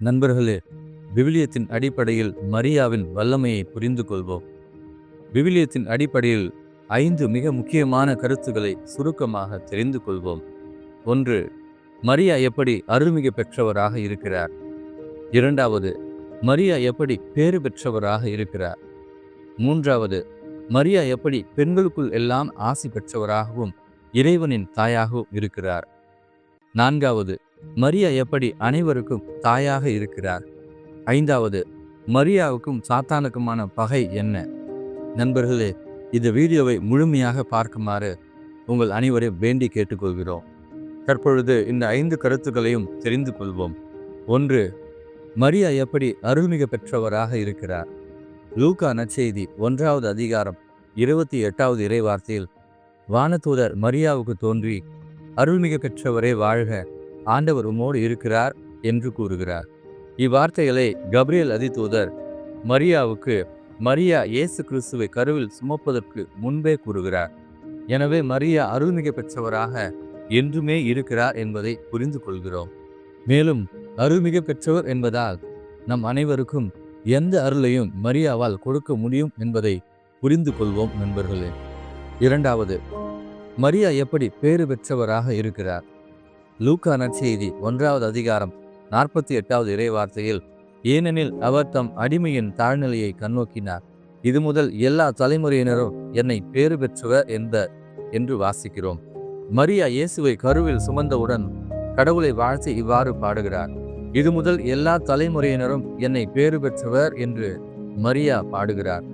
நண்பர்களே, விவிலியத்தின் அடிப்படையில் மரியாவின் வல்லமையை புரிந்து கொள்வோம். விவிலியத்தின் அடிப்படையில் 5 மிக முக்கியமான கருத்துக்களை சுருக்கமாக தெரிந்து கொள்வோம். 1. மரியா எப்படி அருள்மிகு பெற்றவராக இருக்கிறார். 2. மரியா எப்படி பேறு பெற்றவராக இருக்கிறார். 3. மரியா எப்படி பெண்களுக்குள் எல்லாம் ஆசி பெற்றவராகவும் இறைவனின் தாயாகவும் இருக்கிறார். 4. மரியா எப்படி அனைவருக்கும் தாயாக இருக்கிறார். 5. மரியாவுக்கும் சாத்தானுக்குமான பகை என்ன? நண்பர்களே, இந்த வீடியோவை முழுமையாக பார்க்குமாறு உங்கள் அனைவரையும் வேண்டி கேட்டுக்கொள்கிறோம். தற்பொழுது இந்த 5 கருத்துக்களையும் தெரிந்து கொள்வோம். 1. மரியா எப்படி அருள்மிகு பெற்றவராக இருக்கிறார். லூக்கா நற்செய்தி 1வது அதிகாரம் 28வது இறைவார்த்தையில் வானதூதர் மரியாவுக்கு தோன்றி, அருள்மிகு பெற்றவரே வாழ்க, ஆண்டவர் உம்மோடு இருக்கிறார் என்று கூறுகிறார். இவ்வார்த்தைகளை கபிரியேல் அதிதூதர் மரியாவுக்கு மரியா இயேசு கிறிஸ்துவை கருவில் சுமப்பதற்கு முன்பே கூறுகிறார். எனவே மரியா அருள்மிகு பெற்றவராக என்றுமே இருக்கிறார் என்பதை புரிந்து கொள்கிறோம். மேலும் அருள்மிகு பெற்றவர் என்பதால் நம் அனைவருக்கும் எந்த அருளையும் மரியாவால் கொடுக்க முடியும் என்பதை புரிந்து கொள்வோம் நண்பர்களே. 2. மரியா எப்படி பேறு பெற்றவராக இருக்கிறார். லூக்கா நற்செய்தி 1வது அதிகாரம் 48வது இறைவார்த்தையில், ஏனெனில் அவர் தம் அடிமையின் தாழ்நிலையை கண்ணோக்கினார், இது முதல் எல்லா தலைமுறையினரும் என்னை பேறு பெற்றவர் என்று வாசிக்கிறோம். மரியா இயேசுவை கருவில் சுமந்தவுடன் கடவுளை வாழ்த்தி இவ்வாறு பாடுகிறார், இது முதல் எல்லா தலைமுறையினரும் என்னை பேறு பெற்றவர் என்று மரியா பாடுகிறார்.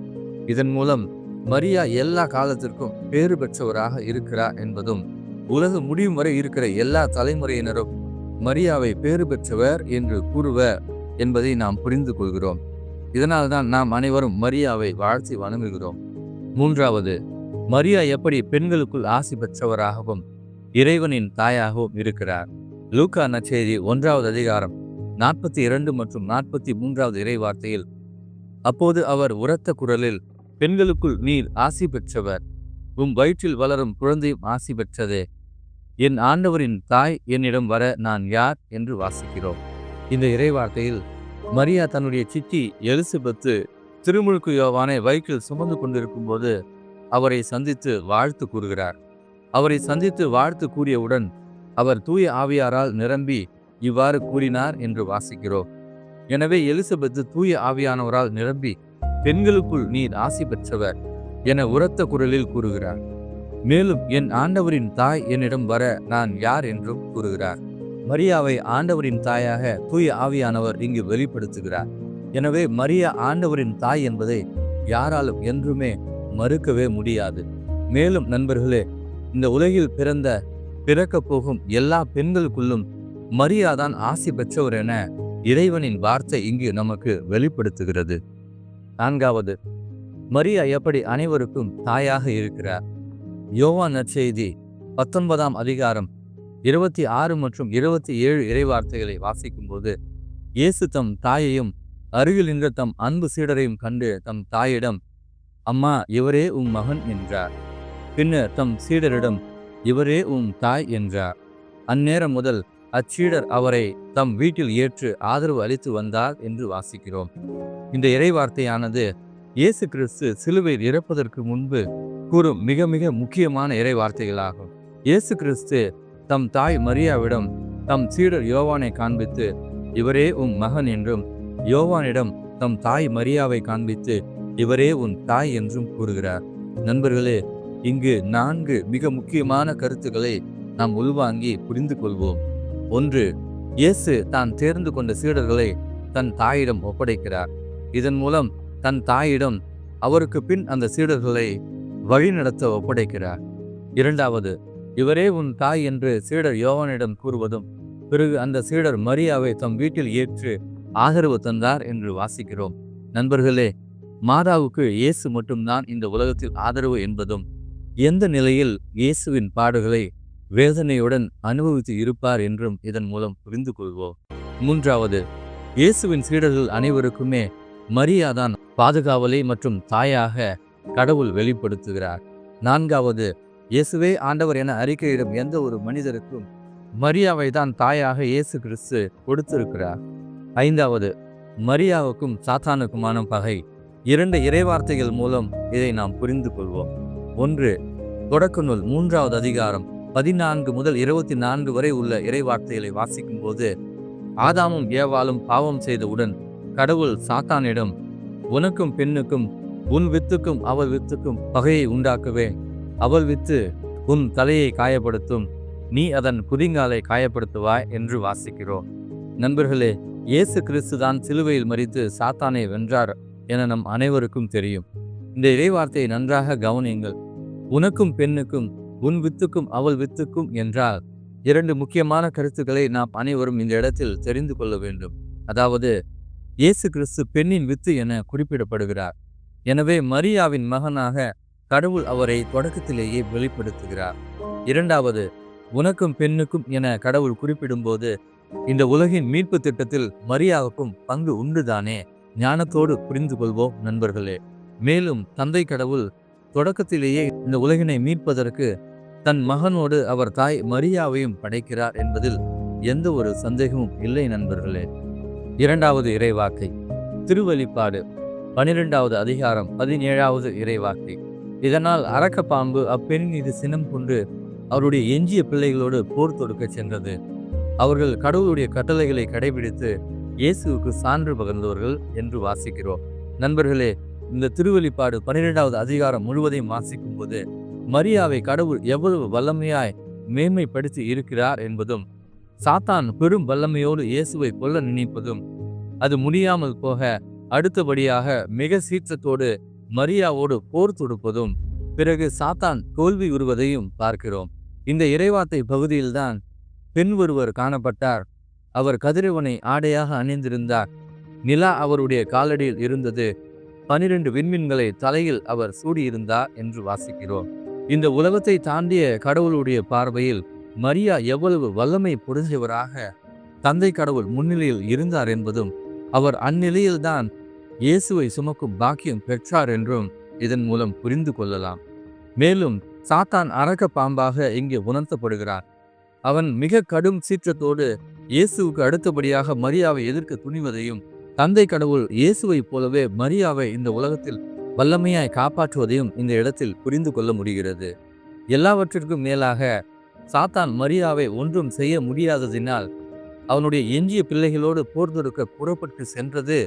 இதன் மூலம் மரியா எல்லா காலத்திற்கும் பேறு பெற்றவராக இருக்கிறார் என்பதும், உலகு முடியும் வரை இருக்கிற எல்லா தலைமுறையினரும் மரியாவை பேறு பெற்றவர் என்று கூறுவர் என்பதை நாம் புரிந்து கொள்கிறோம். இதனால்தான் நாம் அனைவரும் மரியாவை வாழ்த்தி வணங்குகிறோம். 3. மரியா எப்படி பெண்களுக்குள் ஆசி பெற்றவராகவும் இறைவனின் தாயாகவும் இருக்கிறார். லூக்கா நற்செய்தி 1வது அதிகாரம் 42 மற்றும் 43வது இறைவார்த்தையில், அப்போது அவர் உரத்த குரலில், பெண்களுக்குள் நீர் ஆசி பெற்றவர், உம் வயிற்றில் வளரும் குழந்தையும் ஆசி பெற்றதே, என் ஆண்டவரின் தாய் என்னிடம் வர நான் யார் என்று வாசிக்கிறோம். இந்த இறைவார்த்தையில் மரியா தன்னுடைய சித்தி எலிசபெத்து திருமுழுக்கு யோவானை வயிற்றில் சுமந்து கொண்டிருக்கும் போது அவரை சந்தித்து வாழ்த்து கூறுகிறார். அவரை சந்தித்து வாழ்த்து கூறியவுடன் அவர் தூய ஆவியாரால் நிரம்பி இவ்வாறு கூறினார் என்று வாசிக்கிறோம். எனவே எலிசபெத்து தூய ஆவியானவரால் நிரம்பி, பெண்களுக்குள் நீர் ஆசி பெற்றவர் என உரத்த குரலில் கூறுகிறார். மேலும் என் ஆண்டவரின் தாய் என்னிடம் வர நான் யார் என்றும் கூறுகிறார். மரியாவை ஆண்டவரின் தாயாக தூய ஆவியானவர் இங்கு வெளிப்படுத்துகிறார். எனவே மரியா ஆண்டவரின் தாய் என்பதை யாராலும் என்றுமே மறுக்கவே முடியாது. மேலும் நண்பர்களே, இந்த உலகில் பிறக்கப் போகும் எல்லா பெண்களுக்குள்ளும் மரியாதான் ஆசி பெற்றவர் என இறைவனின் வார்த்தை இங்கு நமக்கு வெளிப்படுத்துகிறது. 4. மரியா எப்படி அனைவருக்கும் தாயாக இருக்கிறார். யோவான் நற்செய்தி 19ஆம் அதிகாரம் 26 மற்றும் 27 இறைவார்த்தைகளை வாசிக்கும் போது, இயேசு தம் தாயையும் அருகில் நின்ற தம் அன்பு சீடரையும் கண்டு தம் தாயிடம், அம்மா, இவரே உம் மகன் என்றார். பின்னர் தம் சீடரிடம், இவரே உம் தாய் என்றார். அந்நேரம் முதல் அச்சீடர் அவரை தம் வீட்டில் ஏற்று ஆதரவு அளித்து வந்தார் என்று வாசிக்கிறோம். இந்த இறைவார்த்தையானது இயேசு கிறிஸ்து சிலுவையில் இறப்பதற்கு முன்பு கூறும் மிக மிக முக்கியமான இறைவார்த்தைகளாகும். இயேசு கிறிஸ்து தம் தாய் மரியாவிடம் தம் சீடர் யோவானை காண்பித்து, இவரே உம் மகன் என்றும், யோவானிடம் தம் தாய் மரியாவை காண்பித்து, இவரே உன் தாய் என்றும் கூறுகிறார். நண்பர்களே, இங்கு 4 மிக முக்கியமான கருத்துக்களை நாம் உள்வாங்கி புரிந்து கொள்வோம். 1. இயேசு தான் தேர்ந்து கொண்ட சீடர்களை தன் தாயிடம் ஒப்படைக்கிறார். இதன் மூலம் தன் தாயிடம் அவருக்கு பின் அந்த சீடர்களை வழிநடத்த ஒப்படைக்கிறார். 2. இவரே உன் தாய் என்று சீடர் யோவானிடம் கூறுவதும், பிறகு அந்த சீடர் மரியாவை தம் வீட்டில் ஏற்று ஆதரவு தந்தார் என்று வாசிக்கிறோம். நண்பர்களே, மாதாவுக்கு இயேசு மட்டும்தான் இந்த உலகத்தில் ஆதரவு என்பதும், எந்த நிலையில் இயேசுவின் பாடுகளை வேதனையுடன் அனுபவித்து இருப்பார் என்றும் இதன் மூலம் புரிந்து கொள்வோம். 3. இயேசுவின் சீடர்கள் அனைவருக்குமே மரியாதான் பாதுகாவலை மற்றும் தாயாக கடவுள் வெளிப்படுத்துகிறார். 4. இயேசுவே ஆண்டவர் என அறிக்கையிடும் எந்த ஒரு மனிதருக்கும் மரியாவை தான் தாயாக இயேசு கிறிஸ்து கொடுத்திருக்கிறார். ஐந்தாவது, மரியாவுக்கும் சாத்தானுக்குமான பகை. 2 இறைவார்த்தைகள் மூலம் இதை நாம் புரிந்து கொள்வோம். 1, தொடக்க நூல் 3வது அதிகாரம் 14 முதல் 24 வரை உள்ள இறைவார்த்தைகளை வாசிக்கும் போது, ஆதாமும் ஏவாளும் பாவம் செய்தவுடன் கடவுள் சாத்தானிடம், உனக்கும் பெண்ணுக்கும் உன் வித்துக்கும் அவள் வித்துக்கும் பகையை உண்டாக்குவே, அவள் வித்து உன் தலையை காயப்படுத்தும், நீ அதன் குதிங்காலை காயப்படுத்துவாய் என்று வாசிக்கிறோம். நண்பர்களே, இயேசு கிறிஸ்து தான் சிலுவையில் மரித்து சாத்தானை வென்றார் என நம் அனைவருக்கும் தெரியும். இந்த இறைவார்த்தையை நன்றாக கவனியுங்கள். உனக்கும் பெண்ணுக்கும் உன் வித்துக்கும் அவள் வித்துக்கும் என்றால் 2 முக்கியமான கருத்துக்களை நாம் அனைவரும் இந்த இடத்தில் தெரிந்து கொள்ள வேண்டும். அதாவது, இயேசு கிறிஸ்து பெண்ணின் வித்து என குறிப்பிடப்படுகிறார். எனவே மரியாவின் மகனாக கடவுள் அவரை தொடக்கத்திலேயே வெளிப்படுத்துகிறார். 2வது, உனக்கும் பெண்ணுக்கும் என கடவுள் குறிப்பிடும்போது இந்த உலகின் மீட்பு திட்டத்தில் மரியாவுக்கும் பங்கு உண்டுதானே? ஞானத்தோடு புரிந்து கொள்வோம் நண்பர்களே. மேலும் தந்தை கடவுள் தொடக்கத்திலேயே இந்த உலகினை மீட்பதற்கு தன் மகனோடு அவர் தாய் மரியாவையும் படைக்கிறார் என்பதில் எந்த ஒரு சந்தேகமும் இல்லை நண்பர்களே. 2வது இறைவாக்கை, திருவெளிப்பாடு 12வது அதிகாரம் 17வது இறைவாக்கை. இதனால் அரக்க பாம்பு அப்பெண் மீது சினம் கொண்டு அவருடைய எஞ்சிய பிள்ளைகளோடு போர் தொடுக்க சென்றது. அவர்கள் கடவுளுடைய கட்டளைகளை கடைபிடித்து இயேசுவுக்கு சான்று பகர்ந்தவர்கள் என்று வாசிக்கிறோம். நண்பர்களே, இந்த திருவெளிப்பாடு 12வது அதிகாரம் முழுவதையும் வாசிக்கும் போது மரியாவை கடவுள் எவ்வளவு வல்லமையாய் மேன்மைப்படுத்தி இருக்கிறார் என்பதும், சாத்தான் பெரும் வல்லமையோடு இயேசுவை கொல்ல நினைப்பதும், அது முடியாமல் போக அடுத்தபடியாக மிக சீற்றத்தோடு மரியாவோடு போர் தொடுப்பதும், பிறகு சாத்தான் தோல்வி உறுவதையும் பார்க்கிறோம். இந்த இறைவார்த்தை பகுதியில்தான் பெண் ஒருவர் காணப்பட்டார். அவர் கதிரவனை ஆடையாக அணிந்திருந்தார். நிலா அவருடைய காலடியில் இருந்தது. 12 விண்மீன்களை தலையில் அவர் சூடியிருந்தார் என்று வாசிக்கிறோம். இந்த உலகத்தை தாண்டிய கடவுளுடைய பார்வையில் மரியா எவ்வளவு வல்லமை புரிஞ்சவராக தந்தை கடவுள் முன்னிலையில் இருந்தார் என்பதும், அவர் அந்நிலையில்தான் இயேசுவை சுமக்கும் பாக்கியம் பெற்றார் என்றும் இதன் மூலம் புரிந்து கொள்ளலாம். மேலும் சாத்தான் அரக்க பாம்பாக இங்கே உணர்த்தப்படுகிறார். அவன் மிக கடும் சீற்றத்தோடு இயேசுவுக்கு அடுத்தபடியாக மரியாவை எதிர்க்க துணிவதையும், தந்தை கடவுள் இயேசுவை போலவே மரியாவை இந்த உலகத்தில் வல்லமையாய் காப்பாற்றுவதையும் இந்த இடத்தில் புரிந்து கொள்ள முடிகிறது. எல்லாவற்றிற்கும் மேலாக சாத்தான் மரியாவை ஒன்றும் செய்ய முடியாததினால் அவனுடைய எஞ்சிய பிள்ளைகளோடு போர் தொடுக்க புறப்பட்டு சென்றது.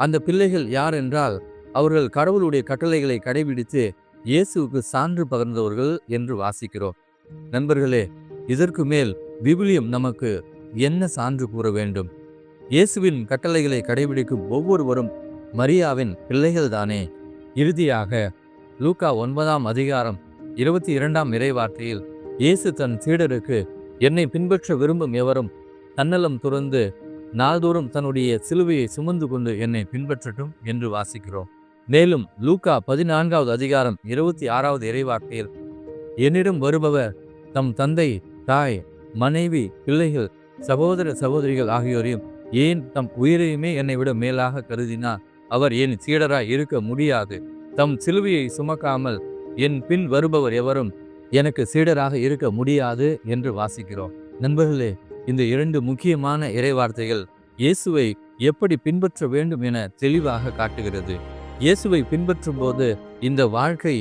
அந்த பிள்ளைகள் யார் என்றால், அவர்கள் கடவுளுடைய கட்டளைகளை கடைபிடித்து இயேசுவுக்கு சான்று பகர்ந்தவர்கள் என்று வாசிக்கிறோம். நண்பர்களே, இதற்கு மேல் விவிலியம் நமக்கு என்ன சான்று கூற வேண்டும்? இயேசுவின் கட்டளைகளை கடைபிடிக்கும் ஒவ்வொருவரும் மரியாவின் பிள்ளைகள்தானே? இறுதியாக லூக்கா 9ஆம் அதிகாரம் 22ஆம் இறைவார்த்தையில் இயேசு தன் சீடருக்கு, என்னை பின்பற்ற விரும்பும் எவரும் தன்னலம் துறந்து நாள்தோறும் தன்னுடைய சிலுவையை சுமந்து கொண்டு என்னை பின்பற்றட்டும் என்று வாசிக்கிறோம். மேலும் லூக்கா 14வது அதிகாரம் 26வது இறைவார்த்தையில், என்னிடம் வருபவர் தம் தந்தை, தாய், மனைவி, பிள்ளைகள், சகோதர சகோதரிகள் ஆகியோரையும், ஏன் தம் உயிரையுமே என்னை விட மேலாக கருதினார் அவர் என் சீடராய் இருக்க முடியாது. தம் சிலுவையை சுமக்காமல் என் பின் வருபவர் எவரும் எனக்கு சீடராக இருக்க முடியாது என்று வாசிக்கிறோம். நண்பர்களே, இந்த 2 முக்கியமான இறைவார்த்தைகள் இயேசுவை எப்படி பின்பற்ற வேண்டும் என தெளிவாக காட்டுகிறது. இயேசுவை பின்பற்றும் போது இந்த வாழ்க்கை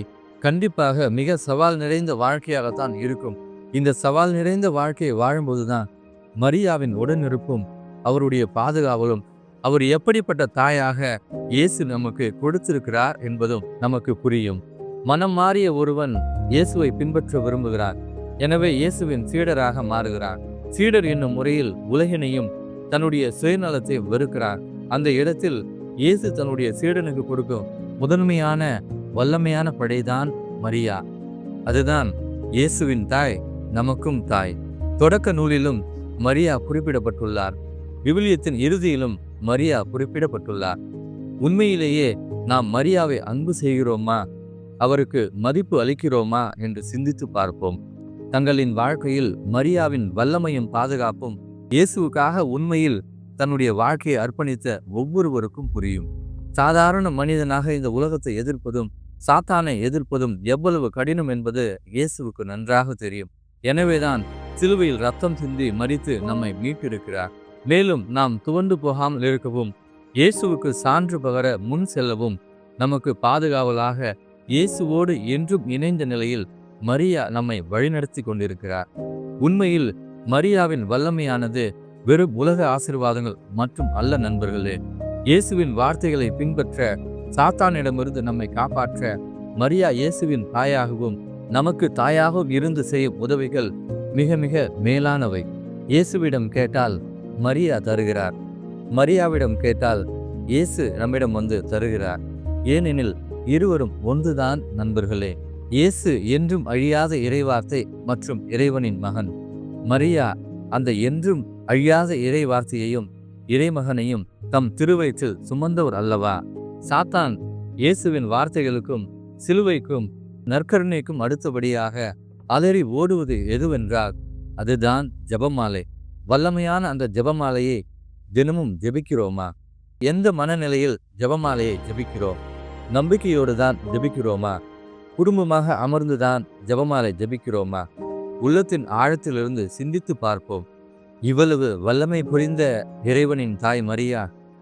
கண்டிப்பாக மிக சவால் நிறைந்த வாழ்க்கையாகத்தான் இருக்கும். இந்த சவால் நிறைந்த வாழ்க்கையை வாழும்போதுதான் மரியாவின் உடனிருப்பும் அவருடைய பாதுகாவலும், அவர் எப்படிப்பட்ட தாயாக இயேசு நமக்கு கொடுத்திருக்கிறார் என்பதும் நமக்கு புரியும். மனம் மாறிய ஒருவன் இயேசுவை பின்பற்ற விரும்புகிறார். எனவே இயேசுவின் சீடராக மாறுகிறார். சீடர் என்னும் முறையில் உலகினையும் தன்னுடைய சுயநலத்தை வெறுக்கிறார். அந்த இடத்தில் இயேசு தன்னுடைய சீடனுக்கு கொடுக்கும் முதன்மையான வல்லமையான படைதான் மரியா. அதுதான் இயேசுவின் தாய், நமக்கும் தாய். தொடக்க நூலிலும் மரியா குறிப்பிடப்பட்டுள்ளார். விவிலியத்தின் இறுதியிலும் மரியா குறிப்பிடப்பட்டுள்ளார். உண்மையிலேயே நாம் மரியாவை அன்பு செய்கிறோமா, அவருக்கு மதிப்பு அளிக்கிறோமா என்று சிந்தித்து பார்ப்போம். தங்களின் வாழ்க்கையில் மரியாவின் வல்லமையும் பாதுகாப்பும் இயேசுவுக்காக உண்மையில் தன்னுடைய வாழ்க்கையை அர்ப்பணித்த ஒவ்வொருவருக்கும் புரியும். சாதாரண மனிதனாக இந்த உலகத்தை எதிர்ப்பதும் சாத்தானை எதிர்ப்பதும் எவ்வளவு கடினம் என்பது இயேசுவுக்கு நன்றாக தெரியும். எனவேதான் சிலுவையில் ரத்தம் சிந்தி மரித்து நம்மை மீட்டிருக்கிறார். மேலும் நாம் துவண்டு போகாமல் இருக்கவும், இயேசுவுக்கு சான்று பகர முன் செல்லவும், நமக்கு பாதுகாவலாக இயேசுவோடு என்றும் இணைந்த நிலையில் மரியா நம்மை வழிநடத்தி கொண்டிருக்கிறார். உண்மையில் மரியாவின் வல்லமையானது வெறும் உலக ஆசீர்வாதங்கள் மற்றும் அல்ல நண்பர்களே. இயேசுவின் வார்த்தைகளை பின்பற்ற, சாத்தானிடமிருந்து நம்மை காப்பாற்ற மரியா இயேசுவின் தாயாகவும் நமக்கு தாயாகவும் இருந்து செய்யும் உதவிகள் மிக மிக மேலானவை. இயேசுவிடம் கேட்டால் மரியா தருகிறார், மரியாவிடம் கேட்டால் இயேசு நம்மிடம் வந்து தருகிறார். ஏனெனில் இருவரும் ஒன்றுதான் நண்பர்களே. இயேசு என்றும் அழியாத இறைவார்த்தை மற்றும் இறைவனின் மகன். மரியா அந்த என்றும் அழியாத இறைவார்த்தையையும் இறைமகனையும் தம் திருவயிற்றில் சுமந்தவர் அல்லவா? சாத்தான் இயேசுவின் வார்த்தைகளுக்கும் சிலுவைக்கும் நற்கருணைக்கும் அடுத்தபடியாக அலறி ஓடுவது எதுவென்றால் அதுதான் ஜெபமாலை. வல்லமையான அந்த ஜெபமாலையை தினமும் ஜெபிக்கிறோமா? எந்த மனநிலையில் ஜெபமாலையை ஜெபிக்கிறோம்? நம்பிக்கையோடு தான் ஜெபிக்கிறோமா? குடும்பமாக அமர்ந்துதான் ஜெபமாலை ஜெபிக்கிறோமா? உள்ளத்தின் ஆழத்திலிருந்து சிந்தித்து பார்ப்போம். இவ்வளவு வல்லமை புரிந்த இறைவனின் தாய் மரியா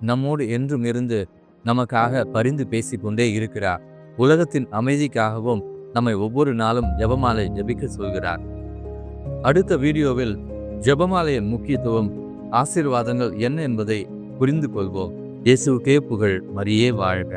நம்மோடு என்றும் இருந்து நமக்காக பரிந்து பேசிக்கொண்டே இருக்கிறார். உலகத்தின் அமைதிக்காகவும் நம்மை ஒவ்வொரு நாளும் ஜெபமாலை ஜெபிக்க சொல்கிறார். அடுத்த வீடியோவில் ஜெபமாலையின் முக்கியத்துவம், ஆசீர்வாதங்கள் என்ன என்பதை புரிந்து கொள்வோம். இயேசுவுக்கே புகழ். மரியே வாழ்க.